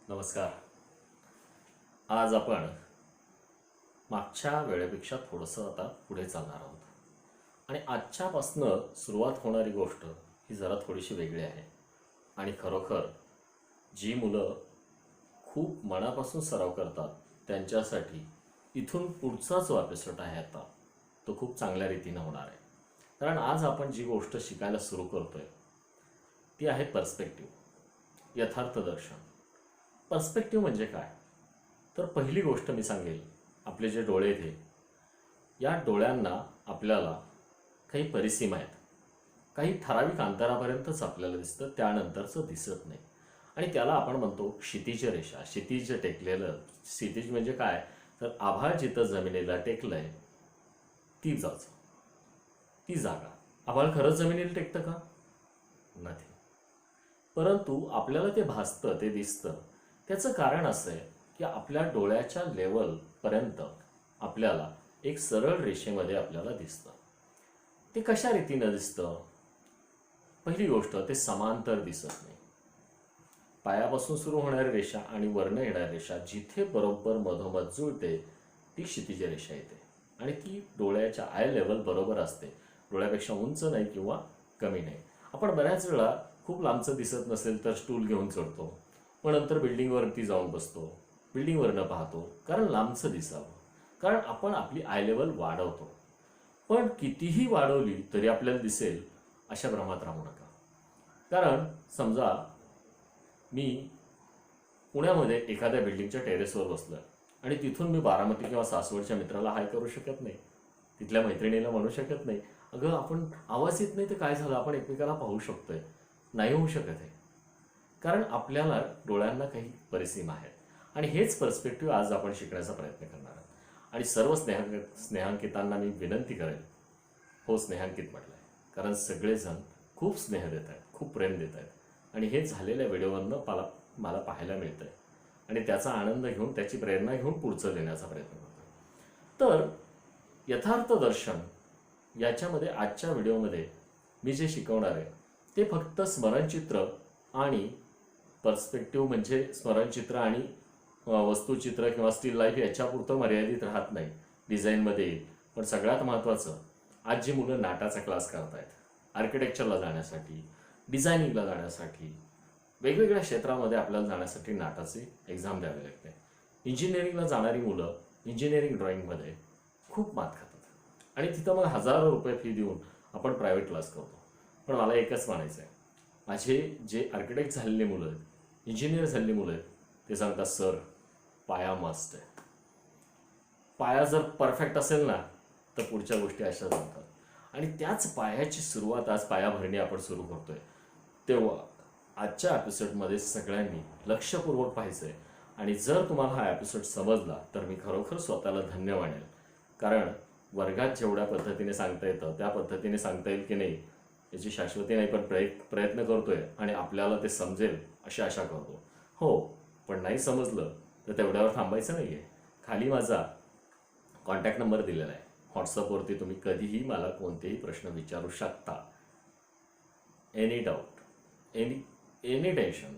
नमस्कार. आज आपण मागच्या वेळेपेक्षा थोडंसं आता पुढे चालणार आहोत आणि आजच्यापासनं सुरुवात होणारी गोष्ट ही जरा थोडीशी वेगळी आहे. आणि खरोखर जी मुलं खूप मनापासून सराव करतात त्यांच्यासाठी इथून पुढचा जो एपिसोड आहे आता तो खूप चांगल्या रीतीनं होणार आहे. कारण आज आपण जी गोष्ट शिकायला सुरू करतोय ती आहे पर्स्पेक्टिव्ह, यथार्थ दर्शन. पर्स्पेक्टिव्ह म्हणजे काय? तर पहिली गोष्ट मी सांगेल, आपले जे डोळे आहेत या डोळ्यांना आपल्याला काही परिसीमा आहेत. काही ठराविक अंतरापर्यंतच आपल्याला दिसतं, त्यानंतरचं दिसत नाही. आणि त्याला आपण म्हणतो क्षितिज रेषा. क्षितिज टेकलेलं, क्षितिज म्हणजे काय? तर आभाळ जिथं जमिनीला टेकलंय ती जागा. आभाळ खरंच जमिनीला टेकतं का? नाही. परंतु आपल्याला ते भासतं, ते दिसतं. त्याचं कारण असं आहे की आपल्या डोळ्याच्या लेवलपर्यंत आपल्याला एक सरळ रेषेमध्ये आपल्याला दिसतं. ते कशा रीतीनं दिसतं? पहिली गोष्ट, ते समांतर दिसत नाही. पायापासून सुरू होणारी रेषा आणि वरनं येणारी रेषा जिथे बरोबर मधोमध जुळते ती क्षितिज रेषा येते आणि ती डोळ्याच्या आय लेवल बरोबर असते. डोळ्यापेक्षा उंच नाही किंवा कमी नाही. आपण बऱ्याच वेळा खूप लांबचं दिसत नसेल तर स्टूल घेऊन चढतो, मग नंतर बिल्डिंगवरती जाऊन बसतो, बिल्डिंगवरनं पाहतो, कारण लांबचं दिसावं. कारण आपण आपली आय लेवल वाढवतो. पण कितीही वाढवली तरी आपल्याला दिसेल अशा भ्रमात राहू नका. कारण समजा मी पुण्यामध्ये एखाद्या बिल्डिंगच्या टेरेसवर बसलोय आणि तिथून मी बारामती किंवा सासवडच्या मित्राला हाय करू शकत नाही, तिथल्या मैत्रिणीला म्हणू शकत नाही, अगं आपण आवाज येत नाही तर काय झालं, आपण एकमेकाला पाहू शकतोय. नाही होऊ शकत आहे. कारण आपल्याला डोळ्यांना काही परिसीमा आहेत. आणि हेच पर्स्पेक्टिव्ह आज आपण शिकण्याचा प्रयत्न करणार आहोत. आणि सर्व स्नेहांकितांना मी विनंती करेन, हो स्नेहांकित म्हटलं आहे, कारण सगळेजण खूप स्नेह देत आहेत, खूप प्रेम देत आहेत. आणि हे झालेल्या व्हिडिओवरनं मला पाहायला मिळतं आहे. आणि त्याचा आनंद घेऊन, त्याची प्रेरणा घेऊन पुढचं देण्याचा प्रयत्न करतो. तर यथार्थ दर्शन याच्यामध्ये आजच्या व्हिडिओमध्ये मी जे शिकवणार आहे ते फक्त स्मरणचित्र आणि पर्स्पेक्टिव्ह म्हणजे स्मरणचित्र आणि वस्तुचित्र किंवा स्टील लाईफ याच्यापुरतं मर्यादित राहत नाही. डिझाईनमध्ये येईल. पण सगळ्यात महत्त्वाचं, आज जी मुलं नाटाचा क्लास करतायत, आर्किटेक्चरला जाण्यासाठी, डिझायनिंगला जाण्यासाठी, वेगवेगळ्या क्षेत्रामध्ये आपल्याला जाण्यासाठी नाटाची एक्झाम द्यावी लागते. इंजिनिअरिंगला जाणारी मुलं इंजिनिअरिंग ड्रॉइंगमध्ये खूप मात खातात आणि तिथं मग हजारो रुपये फी देऊन आपण प्रायव्हेट क्लास करतो. पण मला एकच म्हणायचं आहे, माझे जे आर्किटेक्ट झालेले मुलं आहेत, इंजिनियर झालेली मुलं आहेत, ते सांगतात सर पाया मस्त आहे. पाया जर परफेक्ट असेल ना तर पुढच्या गोष्टी अशा जमतात. आणि त्याच पायाची सुरुवात आज पायाभरणी आपण सुरू करतोय. तेव्हा आजच्या एपिसोडमध्ये सगळ्यांनी लक्षपूर्वक पाहायचं आहे. आणि जर तुम्हाला हा एपिसोड समजला तर मी खरोखर स्वतःला धन्य मानेल. कारण वर्गात जेवढ्या पद्धतीने सांगता येतं त्या पद्धतीने सांगता येईल की नाही याची शाश्वती नाही, पण प्रयत्न करतोय आणि आपल्याला ते समजेल अशी आशा करतो. हो, पण नाही समजलं तर तेवढ्यावर थांबायचं नाही आहे. खाली माझा कॉन्टॅक्ट नंबर दिलेला आहे. व्हॉट्सअपवरती तुम्ही कधीही मला कोणतेही प्रश्न विचारू शकता. एनी डाऊट, एनी टेन्शन,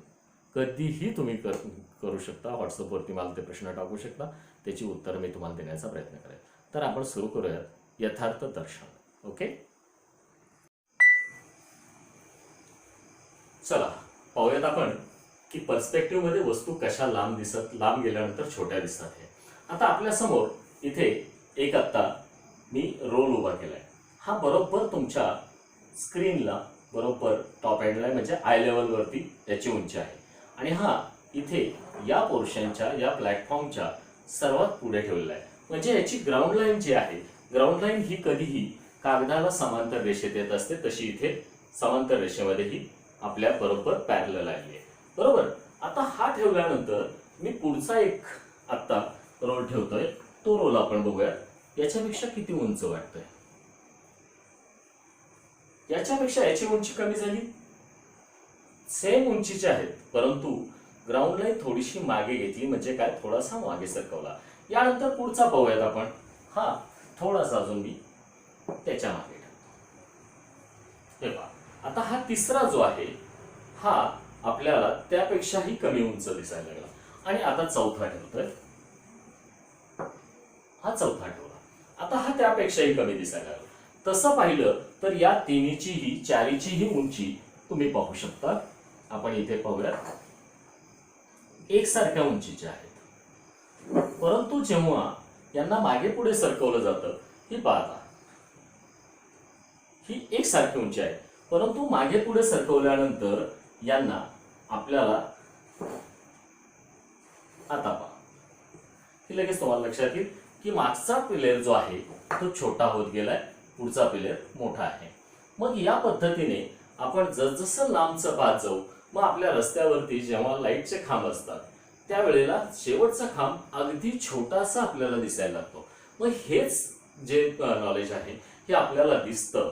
कधीही तुम्ही करू शकता. व्हॉट्सअपवरती मला ते प्रश्न टाकू शकता, त्याची उत्तरं मी तुम्हाला देण्याचा प्रयत्न करेन. तर आपण सुरू करूयात यथार्थ दर्शन. ओके, चला पाहूयात आपण की पर्स्पेक्टिव्हमध्ये वस्तू कशा लांब गेल्यानंतर छोट्या दिसतात. हे आता आपल्या समोर इथे एक आत्ता मी रोल उभा केलाय. हा बरोबर तुमच्या स्क्रीनला बरोबर टॉप एंडला म्हणजे आय लेवलवरती याची उंची आहे. आणि हा इथे या पोर्शनच्या, या प्लॅटफॉर्मच्या सर्वात पुढे ठेवलेला आहे. म्हणजे याची ग्राउंड लाईन जी आहे, ग्राउंड लाईन ही कधीही कागदाला समांतर रेषेत येत असते, तशी इथे समांतर रेषेमध्ये ही आपल्या बरोबर पॅरलल आहे. बरोबर. आता हा ठेवल्यानंतर मी पुढचा एक आत्ता रोल ठेवतोय. तो रोल आपण बघूया. याच्यापेक्षा किती उंच वाटतोय? याच्यापेक्षा याची उंची कमी झाली. सेम उंचीचे आहेत, परंतु ग्राउंड लाईन थोडीशी मागे घेतली, म्हणजे काय, थोडासा मागे सरकवला. यानंतर पुढचा पाहूयात आपण. हा थोडासा अजून मी त्याच्या मागे ठेवतो. हे पहा, आता हा तिसरा जो आहे हा आपल्याला त्यापेक्षाही कमी उंच दिसायला लागला. आणि आता चौथा ठेवतोय, हा चौथा ठेवला. आता हा त्यापेक्षाही कमी दिसायला लागला. तसं पाहिलं तर या तिन्हीचीही चारीचीही उंची तुम्ही पाहू शकता. आपण इथे पाहूयात, एकसारख्या उंचीच्या आहेत. परंतु जेव्हा यांना मागे पुढे सरकवलं जातं, ही पाहता, ही एकसारखी उंची आहे, परंतु मागे पुढे सरकवल्यानंतर यांना आपल्याला आता पहा, ही लगेच तुम्हाला लक्षात येईल की मागचा पिलेर जो आहे तो छोटा होत गेलाय, पुढचा पिलेर मोठा आहे. मग या पद्धतीने आपण जसजसं लांबचं पाहत जाऊ, मग आपल्या रस्त्यावरती जेव्हा लाईटचे खांब असतात त्यावेळेला शेवटचा खांब अगदी छोटासा आपल्याला दिसायला लागतो. मग हेच जे नॉलेज आहे हे आपल्याला दिसतं,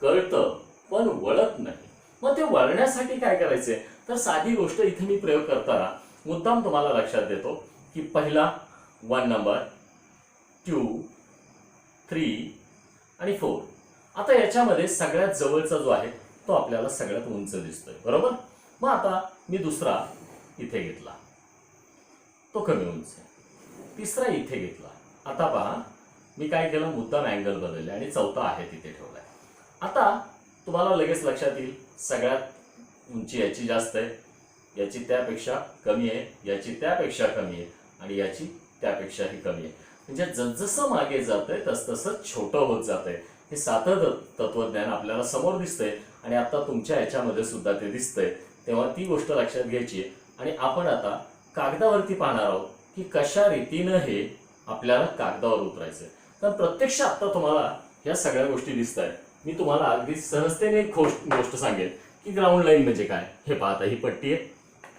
कळतं, पण वळत नाही. मग ते वळण्यासाठी काय करायचंय, तर साधी गोष्ट इथे मी प्रयोग करताना मुद्दाम तुम्हाला लक्षात देतो की पहिला 1 नंबर, 2, 3 आणि 4. आता याच्यामध्ये सगळ्यात जवळचा जो आहे तो आपल्याला सगळ्यात उंच दिसतोय, बरोबर. मग आता मी दुसरा इथे घेतला, तो कमी उंच आहे. तिसरा इथे घेतला. आता पहा मी काय केलं, मुद्दाम अँगल बदलले आणि चौथा आहे तिथे ठेवलाय. आता तुम्हाला लगेच लक्षात येईल, सगळ्यात उंची याची जास्त आहे, याची त्यापेक्षा कमी आहे, याची त्यापेक्षा कमी आहे आणि याची त्यापेक्षाही कमी आहे. म्हणजे जसजसं मागे जातंय तसतसं छोटं होत जातंय. हे साधं तत्वज्ञान आपल्याला समोर दिसतंय आणि आता तुमच्या याच्यामध्ये सुद्धा ते दिसतंय. तेव्हा ती गोष्ट लक्षात घ्यायची आणि आपण आता कागदावरती पाहणार आहोत की कशा रीतीनं हे आपल्याला कागदावर उतरायचंय. तर प्रत्यक्ष आता तुम्हाला या सगळ्या गोष्टी दिसत आहेत. मी तुम्हाला अगदी सहजतेने एक गोष्ट सांगेन की ग्राउंड लाईन म्हणजे काय. हे पाहता, ही पट्टी आहे,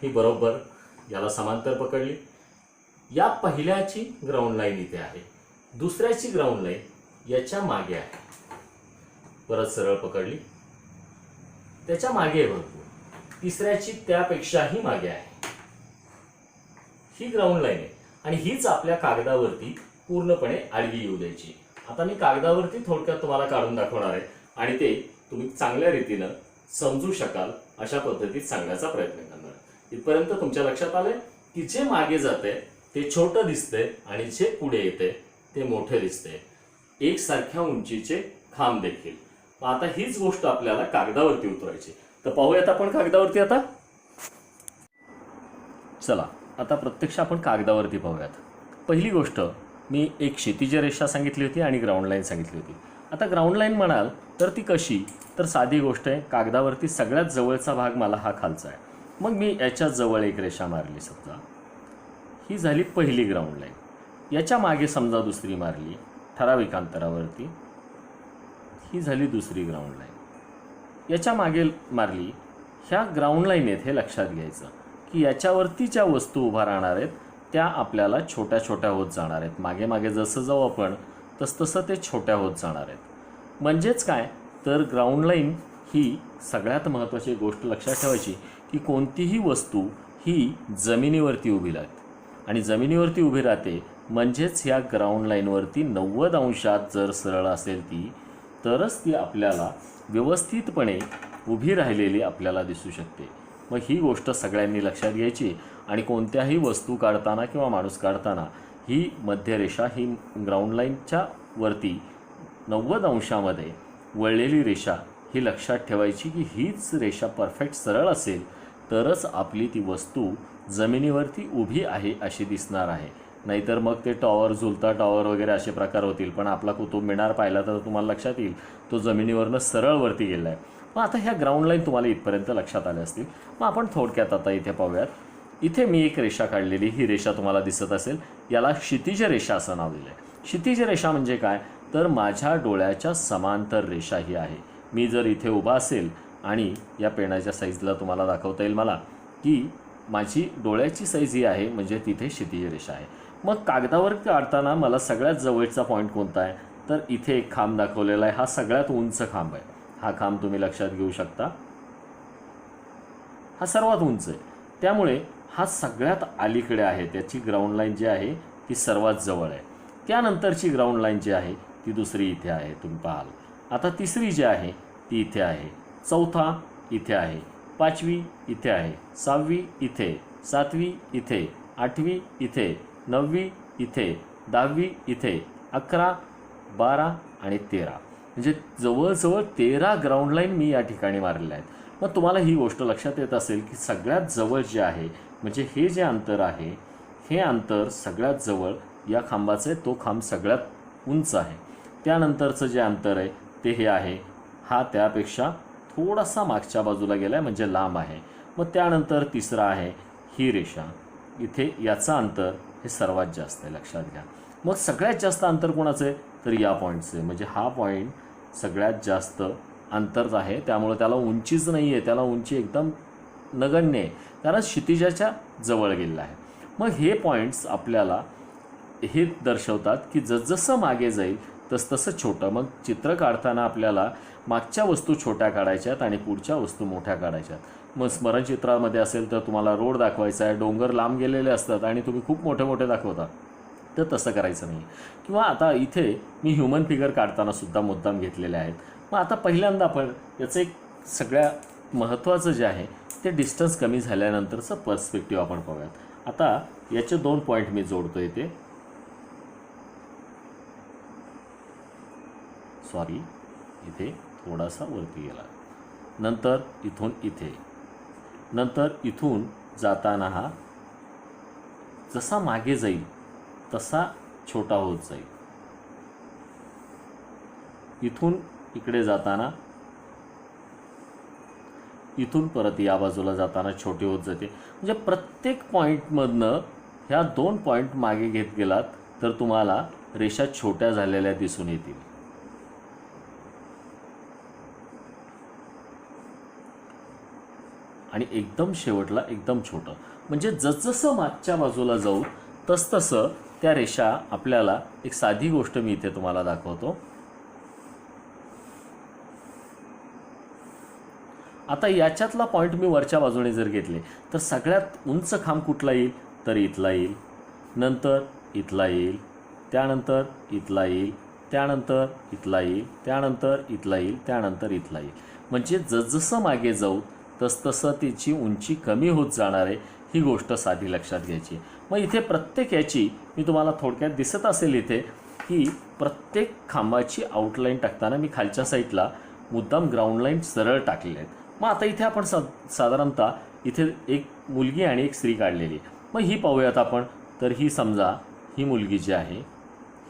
ही बरोबर याला समांतर पकडली. या पहिल्याची ग्राउंड लाईन इथे आहे, दुसऱ्याची ग्राउंड लाईन याच्या मागे आहे, परत सरळ पकडली, त्याच्या मागे भरपूर, तिसऱ्याची त्यापेक्षाही मागे आहे. ही ग्राउंड लाईन आहे आणि हीच आपल्या कागदावरती पूर्णपणे आडवी येऊ द्यायची. आता मी कागदावरती थोडक्यात तुम्हाला काढून दाखवणार आहे आणि ते तुम्ही चांगल्या रीतीनं समजू शकाल अशा पद्धतीत सांगण्याचा प्रयत्न करणार. इथपर्यंत तुमच्या लक्षात आलंय की जे मागे जाते ते छोटं दिसतंय आणि जे पुढे येते ते मोठे दिसते, एकसारख्या उंचीचे खांब देखील. आता हीच गोष्ट आपल्याला कागदावरती उतरायची. तर पाहूयात आपण कागदावरती. आता चला, आता प्रत्यक्ष आपण कागदावरती पाहूयात. पहिली गोष्ट, मी एक क्षैतिज रेषा सांगितली होती आणि ग्राउंड लाईन सांगितली होती. आता ग्राउंड लाईन म्हणाल तर ती कशी, तर साधी गोष्ट आहे, कागदावरती सगळ्यात जवळचा भाग मला हा खालचा आहे. मग मी याच्या जवळ एक रेषा मारली, समजा ही झाली पहिली ग्राउंड लाईन. याच्या मागे समजा दुसरी मारली ठराविक अंतरावरती, ही झाली दुसरी ग्राउंड लाईन. याच्या मागे मारली. ह्या ग्राउंड लाईन हे लक्षात घ्यायचं की याच्यावरती ज्या वस्तू उभा राहणार आहेत त्या आपल्याला छोट्या छोट्या होत जाणार आहेत. मागे मागे जसं जाऊ आपण तसतसं ते छोट्या होत जाणार आहेत. म्हणजेच काय, तर ग्राउंड लाईन ही सगळ्यात महत्त्वाची गोष्ट लक्षात ठेवायची की कोणतीही वस्तू ही जमिनीवरती उभी राहते आणि जमिनीवरती उभी राहते म्हणजेच ह्या ग्राउंड लाईनवरती 90 अंशात जर सरळ असेल ती, तरच ती आपल्याला व्यवस्थितपणे उभी राहिलेली आपल्याला दिसू शकते. मग ही गोष्ट सगळ्यांनी लक्षात घ्यायची आणि कोणत्याही वस्तू काढताना किंवा माणूस काढताना ही मध्यरेषा ही ग्राउंड लाईनच्या वरती 90 अंशामध्ये वळलेली रेषा ही लक्षात ठेवायची की हीच रेषा परफेक्ट सरळ असेल तरच आपली ती वस्तू जमिनीवरती उभी आहे अशी दिसणार आहे. नाहीतर मग ते टॉवर, झुलता टॉवर वगैरे असे प्रकार होतील. पण आपला कुतुब मिनार पाहिला तर तुम्हाला लक्षात येईल तो जमिनीवरनं सरळ वरती गेला आहे. मग आता ह्या ग्राउंड लाईन तुम्हाला इथपर्यंत लक्षात आल्या असतील. मग आपण थोडक्यात आता इथे पाहूयात. इथे मी एक रेषा काढलेली, ही रेषा तुम्हाला दिसत असेल, याला क्षितिज रेषा असं नाव दिलं आहे. क्षितिज रेषा म्हणजे काय, तर माझ्या डोळ्याच्या समांतर रेषा ही आहे. मी जर इथे उभा असेल आणि या पेनाच्या साईजला तुम्हाला दाखवता येईल मला की माझी डोळ्याची साईज ही आहे, म्हणजे तिथे क्षितिज रेषा आहे. मग कागदावर काढताना मला सगळ्यात जवळचा पॉईंट कोणता आहे, तर इथे एक खांब दाखवलेला आहे. हा सगळ्यात उंच खांब आहे. हा खांब तुम्ही लक्षात घेऊ शकता, हा सर्वात उंच आहे. त्यामुळे हा सगळ्यात अलीकडे आहे. त्याची ग्राउंड लाईन जी आहे ती सर्वात जवळ आहे. त्यानंतरची ग्राउंड लाईन जी आहे ती दुसरी इथे आहे, तुम्ही पाहाल. आता तिसरी जी आहे ती इथे आहे, चौथा इथे आहे, पाचवी इथे आहे, सहावी इथे, सातवी इथे, 8वी इथे, 9वी इथे, 10वी इथे, 11, 12 आणि 13, म्हणजे जवळजवळ 13 ग्राउंड लाईन मी या ठिकाणी मारलेल्या आहेत. मग तुम्हाला ही गोष्ट लक्षात येत असेल की सगळ्यात जवळ जे आहे, म्हणजे हे जे अंतर आहे, हे अंतर सगळ्यात जवळ या खांबाचं आहे, तो खांब सगळ्यात उंच आहे. त्यानंतरचं जे अंतर आहे ते हे आहे, हा त्यापेक्षा थोडासा मागच्या बाजूला गेला आहे, म्हणजे लांब आहे. मग त्यानंतर तिसरा आहे ही रेषा, इथे याचं अंतर हे सर्वात जास्त आहे, लक्षात घ्या. मग सगळ्यात जास्त अंतर कोणाचं आहे, तर या पॉईंटचं आहे, म्हणजे हा पॉईंट सगळ्यात जास्त अंतरच आहे. त्यामुळे त्याला उंचीच नाही आहे, त्याला उंची एकदम नगण्य आहे, कारण क्षितिजाच्या जवळ गेलेला आहे. मग हे पॉईंट्स आपल्याला हे दर्शवतात की जसजसं मागे जाईल तसतसं छोटं. मग चित्र काढताना आपल्याला मागच्या वस्तू छोट्या काढायच्यात आणि पुढच्या वस्तू मोठ्या काढायच्यात. मग स्मरणचित्रामध्ये असेल तर तुम्हाला रोड दाखवायचा आहे, डोंगर लांब गेलेले असतात आणि तुम्ही खूप मोठे मोठे दाखवता, तर तसं करायचं नाही. किंवा आता इथे मी ह्युमन फिगर काढताना सुद्धा मुद्दाम घेतलेले आहेत. मग आता पहिल्यांदा आपण याचं एक सगळ्यात महत्त्वाचं जे आहे ते डिस्टन्स कमी झाल्यानंतरचं पर्स्पेक्टिव्ह आपण पाहूयात. आता याचे 2 पॉईंट मी जोडतो इथे, सॉरी इथे थोडासा वरती गेला, नंतर इथून इथे, नंतर इथून जाताना हा जसा मागे जाईल तसा छोटा होत जाईल, इथून इकडे जाताना, इथून परत या बाजूला जाताना छोटी होत जाते. म्हणजे प्रत्येक पॉईंटमधनं ह्या 2 पॉईंट मागे घेत गेलात तर तुम्हाला रेषा छोट्या झालेल्या दिसून येतील. आणि एकदम शेवटला एकदम छोटं, म्हणजे जसजसं मागच्या बाजूला जाऊ तसतसं त्या रेषा आपल्याला, एक साधी गोष्ट मी इथे तुम्हाला दाखवतो. आता याच्यातला पॉईंट मी वरच्या बाजूने जर घेतले तर सगळ्यात उंच खांब कुठला येईल, तर इथला येईल, नंतर इथला येईल, त्यानंतर इथला येईल, त्यानंतर इथला येईल, त्यानंतर इथला येईल, त्यानंतर इथला येईल. म्हणजे जसजसं मागे जाऊ तसतसं तिची उंची कमी होत जाणार आहे. ही गोष्ट साधी लक्षात घ्यायची. मग इथे प्रत्येक याची मी तुम्हाला थोडक्यात दिसत असेल इथे की प्रत्येक खांबाची आउटलाईन टाकताना मी खालच्या साईडला मुद्दाम ग्राउंड लाईन सरळ टाकलेले आहेत. मग आता इथे आपण साधारणतः इथे एक मुलगी आणि एक स्त्री काढलेली आहे. मग ही पाहूयात आपण. तर ही समजा ही मुलगी जी आहे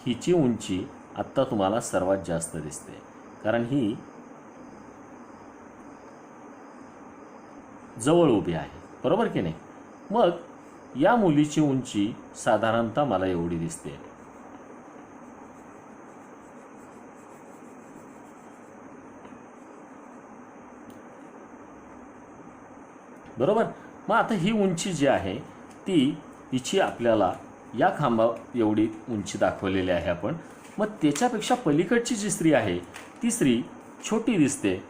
हिची उंची आत्ता तुम्हाला सर्वात जास्त दिसते, कारण ही जवळ उभी आहे, बरोबर की नाही. मग या मुलीची उंची साधारणतः मला एवढी दिसते. बरोबर. मग आता ही उंची जी आहे ती हिची आपल्याला या खांबा एवढी उंची दाखवलेली आहे आपण. मग त्याच्यापेक्षा पलीकडची जी स्त्री आहे ती स्त्री छोटी दिसते.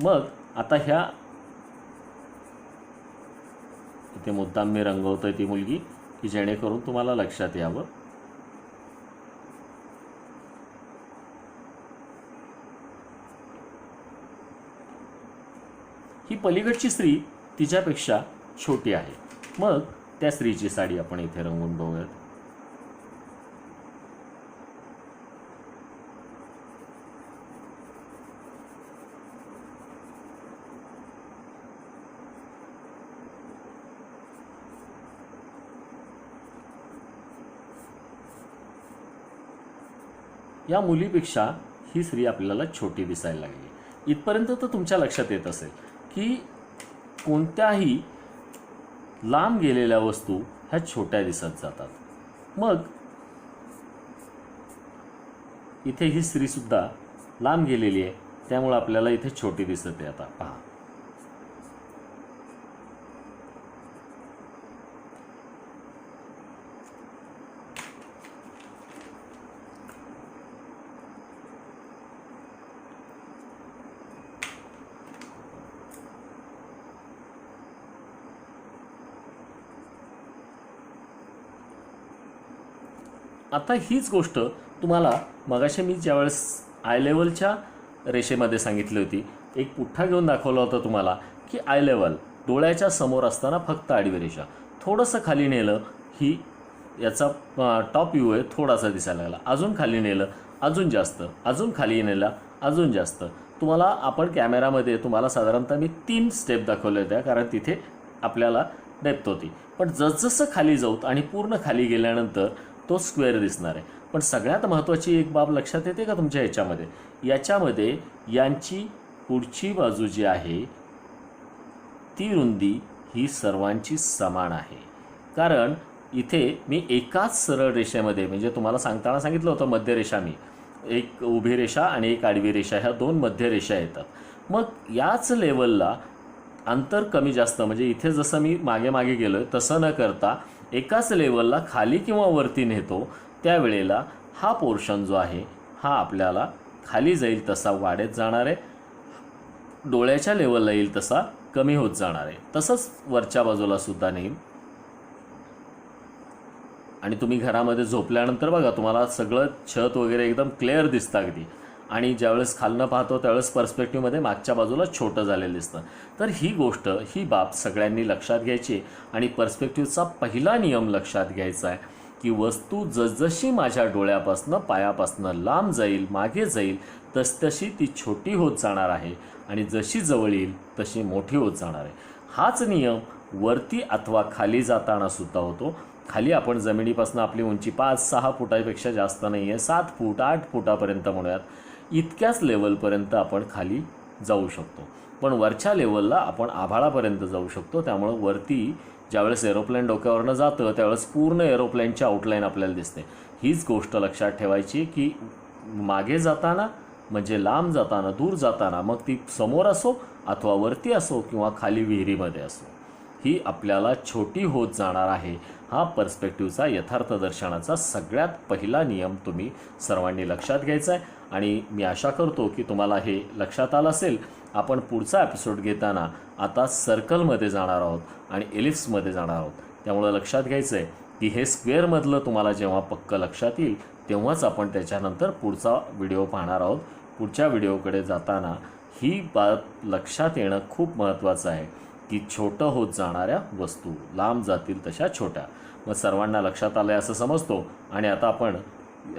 मग आता ह्या इथे मुद्दाम मी रंगवतोय ती मुलगी की जेणेकरून तुम्हाला लक्षात यावं. ही पलीकडची स्त्री तिच्यापेक्षा छोटी आहे. मग त्या स्त्रीची साडी आपण इथे रंगवून बघूयात. या मुलीपेक्षा ही स्त्री आपल्याला छोटी दिसायला लागली. इथपर्यंत तर तुमच्या लक्षात येत असेल की कोणत्याही लांब गेलेल्या वस्तू ह्या छोट्या दिसत जातात. मग इथे ही स्त्री सुद्धा लांब गेलेली आहे, त्यामुळे आपल्याला इथे छोटी दिसते. आता पहा, आता हीच गोष्ट तुम्हाला मगाशी मी ज्यावेळेस आय लेवलच्या रेषेमध्ये सांगितली होती, एक पुठ्ठा घेऊन दाखवला होता तुम्हाला की आय लेवल डोळ्याच्या समोर असताना फक्त आडवी रेषा, थोडंसं खाली नेलं ही याचा टॉप व्ह्यू आहे थोडासा दिसायला लागला. अजून खाली नेलं अजून जास्त, अजून खाली नेला अजून जास्त. तुम्हाला आपण कॅमेरामध्ये तुम्हाला साधारणतः मी 3 स्टेप दाखवल्या होत्या कारण तिथे आपल्याला डेप्थ होती. पण जसजसं खाली जाऊत आणि पूर्ण खाली गेल्यानंतर तो स्क्वेअर दिसणार आहे. पण सगळ्यात महत्त्वाची एक बाब लक्षात येते का तुमच्या याच्यामध्ये यांची पुढची बाजू जी आहे ती रुंदी ही सर्वांची समान आहे. कारण इथे मी एकाच सरळ रेषेमध्ये म्हणजे तुम्हाला सांगताना सांगितलं होतं मध्यरेषा, मी एक उभी रेषा आणि एक आडवी रेषा ह्या 2 मध्यरेषा येतात. मग याच लेवलला अंतर कमी जास्त म्हणजे इथे जसं मी मागे मागे गेलो आहे तसं न करता एकाच लेवलला खाली किंवा वरती नेतो त्यावेळेला हा पोर्शन जो आहे हा आपल्याला खाली जाईल तसा वाढत जाणार आहे, डोळ्याच्या लेवलला येईल तसा कमी होत जाणार आहे. तसंच वरच्या बाजूला सुद्धा नेईल. आणि तुम्ही घरामध्ये झोपल्यानंतर बघा तुम्हाला सगळं छत वगैरे एकदम क्लिअर दिसतं अगदी. आणि ज्यावेळेस खालनं पाहतो त्यावेळेस पर्स्पेक्टिव्हमध्ये मागच्या बाजूला छोटं झालेलं दिसतं. तर ही गोष्ट ही बाब सगळ्यांनी लक्षात घ्यायची. आणि पर्स्पेक्टिव्हचा पहिला नियम लक्षात घ्यायचा आहे की वस्तू जसजशी माझ्या डोळ्यापासनं पायापासनं लांब जाईल मागे जाईल तसतशी ती छोटी होत जाणार आहे आणि जशी जवळ येईल तशी मोठी होत जाणार आहे. हाच नियम वरती अथवा खाली जाताना सुद्धा होतो. खाली आपण जमिनीपासून आपली उंची 5-6 फुटापेक्षा जास्त नाही आहे, 7 फूट 8 फुटापर्यंत म्हणूयात, इतक्याच लेवलपर्यंत आपण खाली जाऊ शकतो. पण वरच्या लेवलला आपण आभाळापर्यंत जाऊ शकतो. त्यामुळं वरती ज्यावेळेस एरोप्लेन डोक्यावरनं जातं त्यावेळेस पूर्ण एरोप्लेनची आउटलाईन आपल्याला दिसते. हीच गोष्ट लक्षात ठेवायची की मागे जाताना म्हणजे लांब जाताना दूर जाताना मग ती समोर असो अथवा वरती असो किंवा खाली विहिरीमध्ये असो ही आपल्याला छोटी होत जाणार आहे. हा पर्स्पेक्टिव्हचा यथार्थ दर्शनाचा सगळ्यात पहिला नियम तुम्ही सर्वांनी लक्षात घ्यायचा आहे. आणि मी आशा करतो की तुम्हाला हे लक्षात आलं असेल. आपण पुढचा एपिसोड घेताना आता सर्कलमध्ये जाणार आहोत आणि एलिप्समध्ये जाणार आहोत. त्यामुळं लक्षात घ्यायचं आहे की हे स्क्वेअरमधलं तुम्हाला जेव्हा पक्क लक्षात येईल तेव्हाच आपण त्याच्यानंतर पुढचा व्हिडिओ पाहणार आहोत. पुढच्या व्हिडिओकडे जाताना ही बाब लक्षात येणं खूप महत्त्वाचं आहे की छोटं होत जाणाऱ्या वस्तू लांब जातील तशा छोट्या. मग सर्वांना लक्षात आलं आहे असं समजतो. आणि आता आपण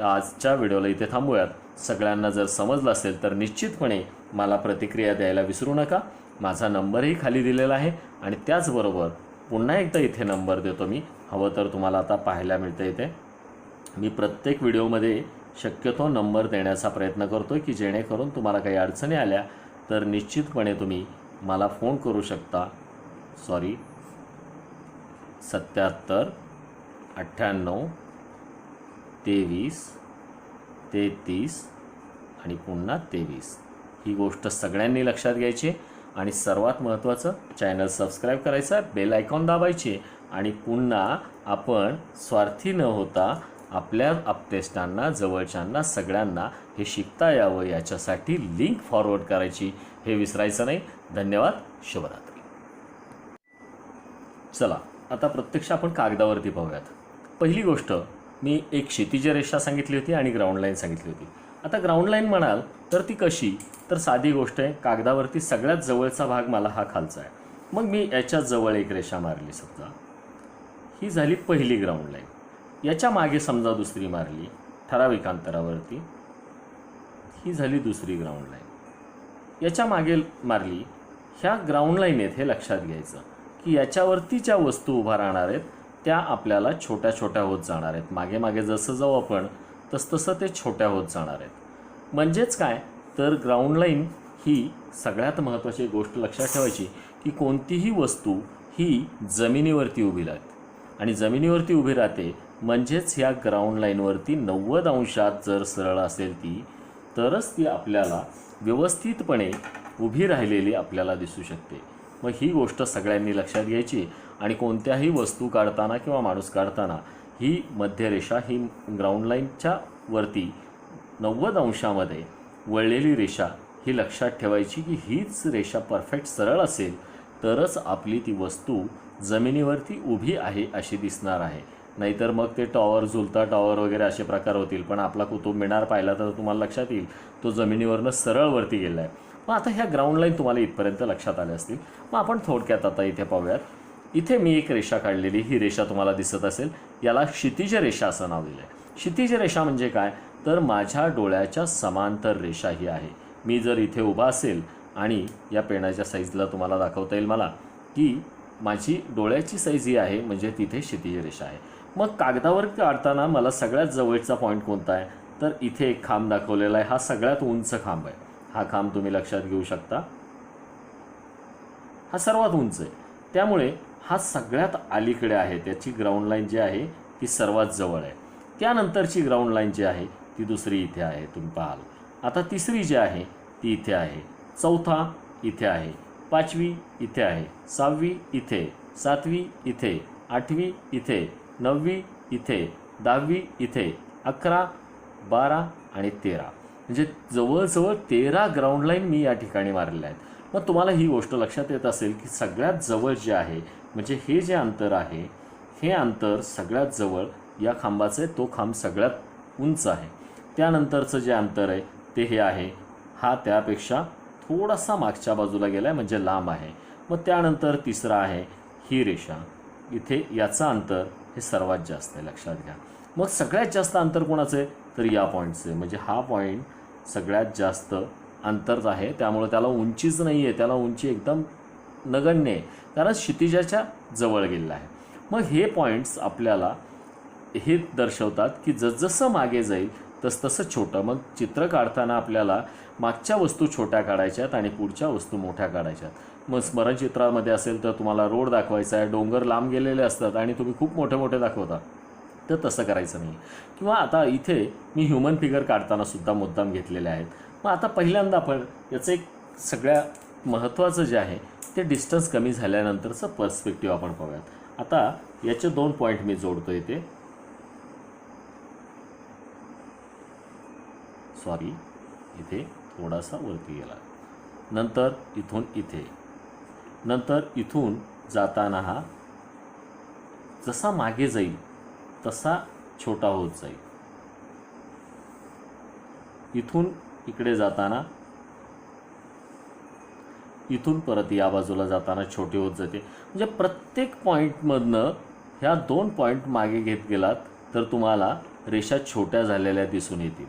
आजच्या व्हिडिओला इथे थांबूयात. सगळ्यांना जर समजलं असेल तर निश्चितपणे मला प्रतिक्रिया द्यायला विसरू नका. माझा नंबरही खाली दिलेला आहे आणि त्याचबरोबर पुन्हा एकदा इथे नंबर देतो मी, हवं तर तुम्हाला आता पाहायला मिळतं इथे. मी प्रत्येक व्हिडिओमध्ये शक्यतो नंबर देण्याचा प्रयत्न करतो आहे की जेणेकरून तुम्हाला काही अडचणी आल्या तर निश्चितपणे तुम्ही मला फोन करू शकता. 77 98 23 33 आणि पुन्हा 23. ही गोष्ट सगळ्यांनी लक्षात घ्यायची. आणि सर्वात महत्त्वाचं चॅनल सबस्क्राईब करायचं, बेल आयकॉन दाबायचे आणि पुन्हा आपण स्वार्थी न होता आपल्या आप्तेष्टांना जवळच्यांना सगळ्यांना हे शिकता यावं याच्यासाठी लिंक फॉरवर्ड करायची हे विसरायचं नाही. धन्यवाद. शुभरात्री. चला आता प्रत्यक्ष आपण कागदावरती पाहूयात. पहिली गोष्ट मी एक क्षितिज रेषा सांगितली होती आणि ग्राउंड लाईन सांगितली होती. आता ग्राउंड लाईन म्हणाल तर ती कशी, तर साधी गोष्ट आहे. कागदावरती सगळ्यात जवळचा भाग मला हा खालचा आहे. मग मी याच्या जवळ एक रेषा मारली समजा, ही झाली पहिली ग्राउंड लाईन. याच्या मागे समजा दुसरी मारली ठराविक अंतरावरती, ही झाली दुसरी ग्राउंड लाईन. याच्या मागे मारली, ह्या ग्राउंड लाईन आहेत हे लक्षात घ्यायचं की याच्यावरती ज्या वस्तू उभा राहणार आहेत त्या आपल्याला छोट्या छोट्या होत जाणार आहेत. मागे मागे जसं जाऊ आपण तसतसं ते छोट्या होत जाणार आहेत. म्हणजेच काय तर ग्राउंड लाईन ही सगळ्यात महत्त्वाची गोष्ट लक्षात ठेवायची की कोणतीही वस्तू ही जमिनीवरती उभी राहते आणि जमिनीवरती उभी राहते म्हणजेच ह्या ग्राउंड लाईनवरती 90 अंशात जर सरळ असेल ती तरच ती आपल्याला व्यवस्थितपणे उभी राहिलेली आपल्याला दिसू शकते. मग ही गोष्ट सगळ्यांनी लक्षात घ्यायची. आणि कोणत्याही वस्तू काढताना किंवा माणूस काढताना ही मध्यरेषा ही ग्राउंड लाईनच्या वरती 90 अंशामध्ये वळलेली रेषा ही लक्षात ठेवायची की हीच रेषा परफेक्ट सरळ असेल तरच आपली ती वस्तू जमिनीवरती उभी आहे अशी दिसणार आहे. नाहीतर मग ते टॉवर झुलता टॉवर वगैरे असे प्रकार होतील. पण आपला कुतुब मिनार पाहिला तर तुम्हाला लक्षात येईल तो जमिनीवरनं सरळ वरती गेला आहे. मग आता ह्या ग्राउंड लाईन तुम्हाला इथपर्यंत लक्षात आल्या असतील. मग आपण थोडक्यात आता इथे पाहूयात इथे मी एक रेषा काढलेली, ही रेषा तुम्हाला दिसत असेल, याला क्षितिज रेषा असं नाव दिलं आहे. क्षितिज रेषा म्हणजे काय, तर माझ्या डोळ्याच्या समांतर रेषा ही आहे. मी जर इथे उभा असेल आणि या पेनाच्या साईजला तुम्हाला दाखवता येईल मला की माझी डोळ्याची साईज ही आहे, म्हणजे तिथे क्षितिज रेषा आहे. मग कागदावर काढताना मला सगळ्यात जवळचा पॉईंट कोणता आहे, तर इथे एक खांब दाखवलेला आहे. हा सगळ्यात उंच खांब आहे. हा खांब तुम्ही लक्षात घेऊ शकता, हा सर्वात उंच आहे. त्यामुळे हा सगळ्यात अलीकडे आहे. त्याची ग्राउंड लाईन जी आहे ती सर्वात जवळ आहे. त्यानंतरची ग्राउंड लाईन जी आहे ती दुसरी इथे आहे, तुम्ही पाहाल. आता तिसरी जी आहे ती इथे आहे, चौथा इथे आहे, पाचवी इथे आहे, सहावी इथे, सातवी इथे, आठवी इथे, नववी इथे, 10वी इथे, 11, 12 आणि 13. म्हणजे जवळजवळ 13 ग्राउंड लाईन मी या ठिकाणी मारलेल्या आहेत. मग तुम्हाला ही गोष्ट लक्षात येत असेल की सगळ्यात जवळ जे आहे, म्हणजे हे जे अंतर आहे, हे अंतर सगळ्यात जवळ या खांबाचं आहे. तो खांब सगळ्यात उंच आहे. त्यानंतरचं जे अंतर आहे ते हे आहे, हा त्यापेक्षा थोडासा मागच्या बाजूला गेला आहे, म्हणजे लांब आहे. मग त्यानंतर तिसरा आहे ही रेषा, इथे याचं अंतर हे सर्वात जास्त आहे, लक्षात घ्या. मग सगळ्यात जास्त अंतर कोणाचं आहे, तर या पॉईंटचं आहे. म्हणजे हा पॉईंट सगळ्यात जास्त अंतरच आहे. त्यामुळे त्याला उंचीच नाही आहे, त्याला उंची एकदम नगण्य आहे, कारण क्षितिजाच्या जवळ गेलेला आहे. मग हे पॉईंट्स आपल्याला हे दर्शवतात की जसजसं मागे जाईल तसतसं छोटं. मग चित्र काढताना आपल्याला मागच्या वस्तू छोट्या काढायच्या आहेत आणि पुढच्या वस्तू मोठ्या काढायच्या आहेत. मग स्मरणचित्रामध्ये असेल तर तुम्हाला रोड दाखवायचा आहे, डोंगर लांब गेलेले असतात आणि तुम्ही खूप मोठे मोठे दाखवता, तर तसं करायचं नाही. किंवा आता इथे मी ह्युमन फिगर काढताना सुद्धा मुद्दाम घेतलेले आहेत. मग आता पहिल्यांदा आपण याचं एक सगळ्यात महत्त्वाचं जे आहे ते डिस्टन्स कमी झाल्यानंतरचं पर्स्पेक्टिव्ह आपण पाहूयात. आता याचे 2 पॉईंट मी जोडतो इथे, सॉरी इथे थोडासा वरती गेला, नंतर इथून इथे, नंतर इथून जाताना हा जसा मागे जाईल तसा छोटा होत जाईल. इथून इकडे जाताना, इथून परत या बाजूला जाताना छोटी होत जाते. म्हणजे प्रत्येक पॉईंटमधनं ह्या 2 पॉईंट मागे घेत गेलात तर तुम्हाला रेषा छोट्या झालेल्या दिसून येतील.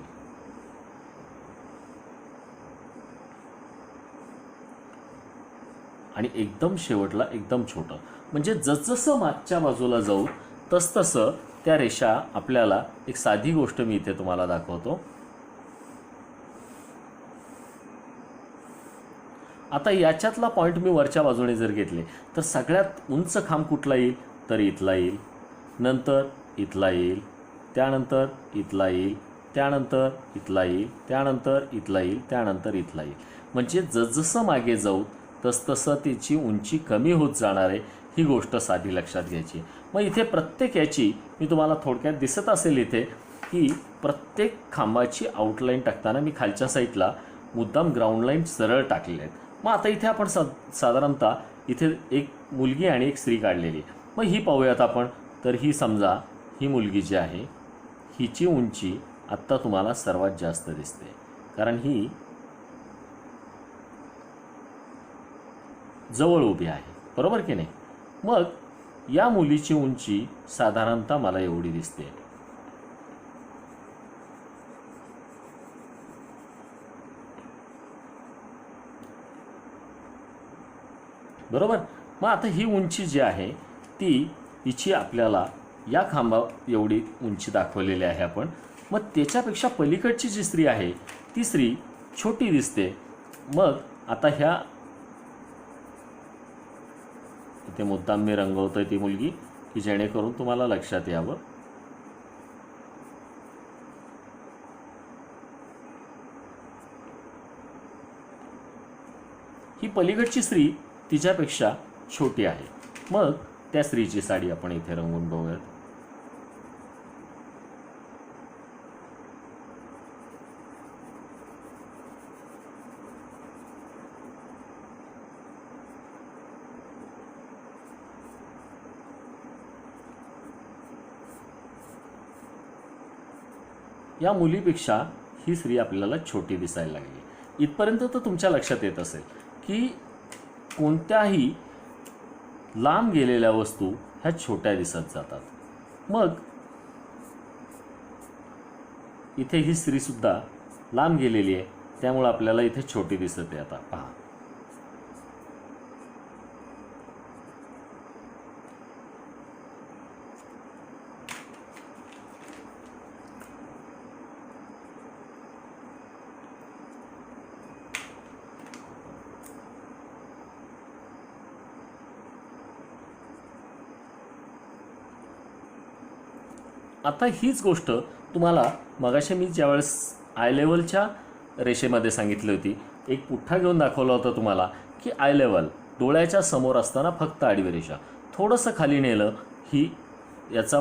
आणि एकदम शेवटला एकदम छोटं. म्हणजे जसजसं मागच्या बाजूला जाऊ तसतसं त्या रेषा आपल्याला, एक साधी गोष्ट मी इथे तुम्हाला दाखवतो. आता याच्यातला पॉईंट मी वरच्या बाजूने जर घेतले तर सगळ्यात उंच खांब कुठला येईल, तर इथला येईल, नंतर इथला येईल, त्यानंतर इथला येईल, त्यानंतर इथला येईल, त्यानंतर इथला येईल, त्यानंतर इथला येईल. म्हणजे जसजसं मागे जाऊ तसतसं त्याची उंची कमी होत जाणार आहे. ही गोष्ट साधी लक्षात घ्यायची. मग इथे प्रत्येक याची मी तुम्हाला थोडक्यात दिसत असेल इथे की प्रत्येक खांबाची आउटलाईन टाकताना मी खालच्या साईडला मुद्दाम ग्राउंड लाईन सरळ टाकलेले आहेत. मग आता इथे आपण साधारणतः इथे एक मुलगी आणि एक स्त्री काढलेली. मग ही पाहूयात आपण. तर ही समजा ही मुलगी जी आहे हिची उंची आत्ता तुम्हाला सर्वात जास्त दिसते, कारण ही जवळ उभी आहे, बरोबर की नाही. मग या मुलीची उंची साधारणतः मला एवढी दिसते. बरोबर. मग आता ही उंची जी आहे ती हिची आपल्याला या खांबा एवढी उंची दाखवलेली आहे आपण. मग त्याच्यापेक्षा पलीकडची जी स्त्री आहे ती स्त्री छोटी दिसते. मग आता ह्या इथे मुद्दाम मी रंगवतोय ती मुलगी की जेणेकरून तुम्हाला लक्षात यावं. ही पलीकडची स्त्री तिच्यापेक्षा छोटी आहे. मग त्या स्त्रीची साडी आपण इथे रंगवून बघूयात. या मुलीपेक्षा ही स्त्री आपल्याला छोटी दिसायला लागली. इथपर्यंत तर तुमच्या लक्षात येत असेल की कोणत्याही लांब गेलेल्या वस्तू ह्या छोट्या दिसत जातात. मग इथे ही स्त्रीसुद्धा लांब गेलेली आहे, त्यामुळे आपल्याला इथे छोटी दिसते. आता पहा, आता हीच गोष्ट तुम्हाला मगाशी मी ज्यावेळेस आय लेवलच्या रेषेमध्ये सांगितली होती, एक पुठ्ठा घेऊन दाखवला होता तुम्हाला की आय लेवल डोळ्याच्या समोर असताना फक्त आडवी रेषा, थोडंसं खाली नेलं ही याचा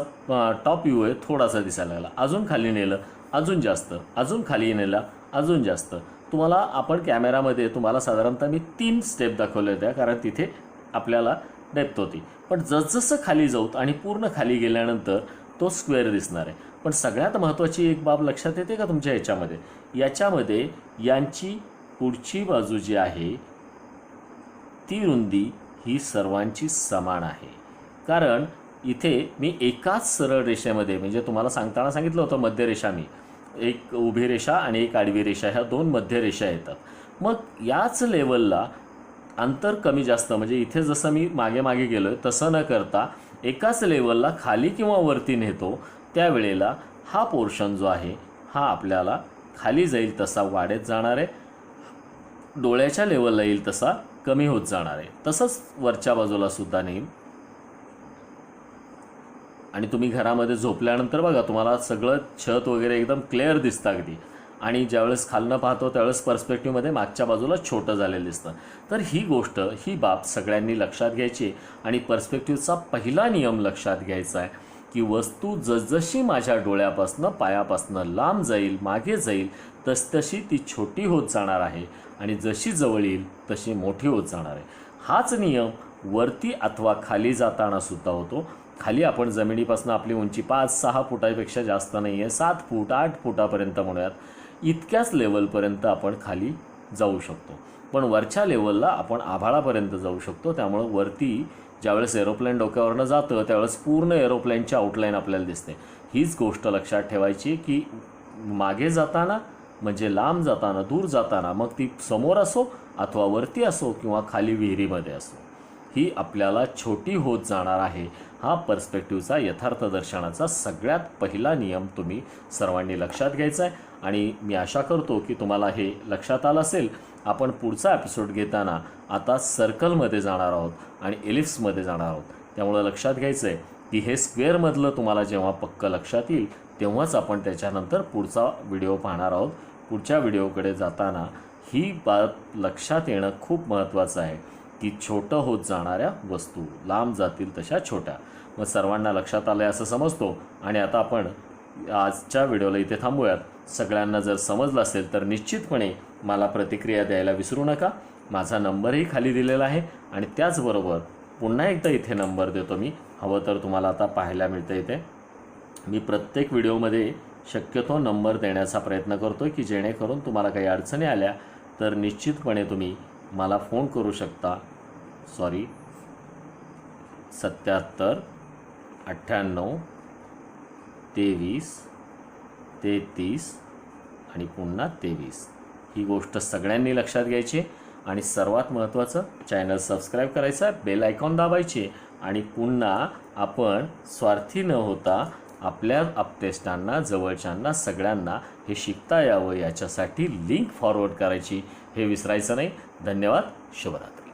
टॉप व्ह्यू आहे, थोडासा दिसायला लागला, अजून खाली नेलं अजून जास्त, अजून खाली नेलं अजून जास्त. तुम्हाला आपण कॅमेरामध्ये तुम्हाला साधारणतः मी 3 स्टेप दाखवल्या होत्या, कारण तिथे आपल्याला डेप्थ होती. पण जसजसं खाली जाऊत आणि पूर्ण खाली गेल्यानंतर तो स्क्वेअर दिसणार आहे. पण सगळ्यात महत्त्वाची एक बाब लक्षात येते का तुमच्या याच्यामध्ये यांची पुढची बाजू जी आहे ती रुंदी ही सर्वांची समान आहे. कारण इथे मी एकाच सरळ रेषेमध्ये, म्हणजे तुम्हाला सांगताना सांगितलं होतं मध्यरेषा, मी एक उभी रेषा आणि एक आडवी रेषा ह्या 2 मध्यरेषा येतात. मग याच लेवलला अंतर कमी जास्त, म्हणजे इथे जसं मी मागे मागे गेलो आहे तसं न करता एकाच लेवलला खाली किंवा वरती नेतो, त्यावेळेला हा पोर्शन जो आहे हा आपल्याला खाली जाईल तसा वाढत जाणार आहे, डोळ्याच्या लेवलला येईल तसा कमी होत जाणार आहे. तसंच वरच्या बाजूला सुद्धा नेईल. आणि तुम्ही घरामध्ये झोपल्यानंतर बघा तुम्हाला सगळं छत वगैरे एकदम क्लिअर दिसतं अगदी, आणि ज्यावेळेस खालनं पाहतो त्यावेळेस पर्स्पेक्टिव्हमध्ये मागच्या बाजूला छोटं झालेलं दिसतं. तर ही गोष्ट, ही बाब सगळ्यांनी लक्षात घ्यायची. आणि पर्स्पेक्टिव्हचा पहिला नियम लक्षात घ्यायचा आहे की वस्तू जसजशी माझ्या डोळ्यापासनं पायापासनं लांब जाईल, मागे जाईल, तसतशी ती छोटी होत जाणार आहे आणि जशी जवळ येईल तशी मोठी होत जाणार आहे. हाच नियम वरती अथवा खाली जाताना सुद्धा होतो. खाली आपण जमिनीपासून आपली उंची 5-6 फुटापेक्षा जास्त नाही आहे, 7 फूट 8 फुटापर्यंत म्हणूयात, इतक्याच लेवलपर्यंत आपण खाली जाऊ शकतो. पण वरच्या लेवलला आपण आभाळापर्यंत जाऊ शकतो. त्यामुळं वरती ज्यावेळेस एरोप्लेन डोक्यावरनं जातं त्यावेळेस पूर्ण एरोप्लेनची आउटलाईन आपल्याला दिसते. हीच गोष्ट लक्षात ठेवायची की मागे जाताना म्हणजे लांब जाताना, दूर जाताना, मग ती समोर असो अथवा वरती असो किंवा खाली विहिरीमध्ये असो, ही आपल्याला छोटी होत जाणार आहे. हा पर्स्पेक्टिव्हचा यथार्थ दर्शनाचा सगळ्यात पहिला नियम तुम्ही सर्वांनी लक्षात घ्यायचा आहे. आणि मी आशा करतो की तुम्हाला हे लक्षात आलं असेल. आपण पुढचा एपिसोड घेताना आता सर्कलमध्ये जाणार आहोत आणि एलिप्समध्ये जाणार आहोत. त्यामुळं लक्षात घ्यायचं आहे की हे स्क्वेअरमधलं तुम्हाला जेव्हा पक्क लक्षात येईल तेव्हाच आपण त्याच्यानंतर पुढचा व्हिडिओ पाहणार आहोत. पुढच्या व्हिडिओकडे जाताना ही बाब लक्षात येणं खूप महत्त्वाचं आहे की छोटं होत जाणाऱ्या वस्तू लांब जातील तशा छोट्या. मग सर्वांना लक्षात आलं आहे असं समजतो. आणि आता आपण आजच्या व्हिडिओला इथे थांबूयात. सगळ्यांना जर समजलं असेल तर निश्चितपणे मला प्रतिक्रिया द्यायला विसरू नका. माझा नंबरही खाली दिलेला आहे आणि त्याचबरोबर पुन्हा एकदा इथे नंबर देतो मी, हवं तर तुम्हाला आता पाहायला मिळतं. इथे मी प्रत्येक व्हिडिओमध्ये शक्यतो नंबर देण्याचा प्रयत्न करतो की जेणेकरून तुम्हाला काही अडचणी आल्या तर निश्चितपणे तुम्ही मला फोन करू शकता. 77 98 23 33 आणि पुन्हा 23. ही गोष्ट सगळ्यांनी लक्षात घ्यायची. आणि सर्वात महत्त्वाचं, चॅनल सबस्क्राईब करायचं, बेल आयकॉन दाबायचे आणि पुन्हा आपण स्वार्थी न होता आपल्या आप्तेष्टांना, जवळच्यांना, सगळ्यांना हे शिकता यावं याच्यासाठी लिंक फॉरवर्ड करायची, हे विसरायचं नाही. धन्यवाद. शुभरात्री.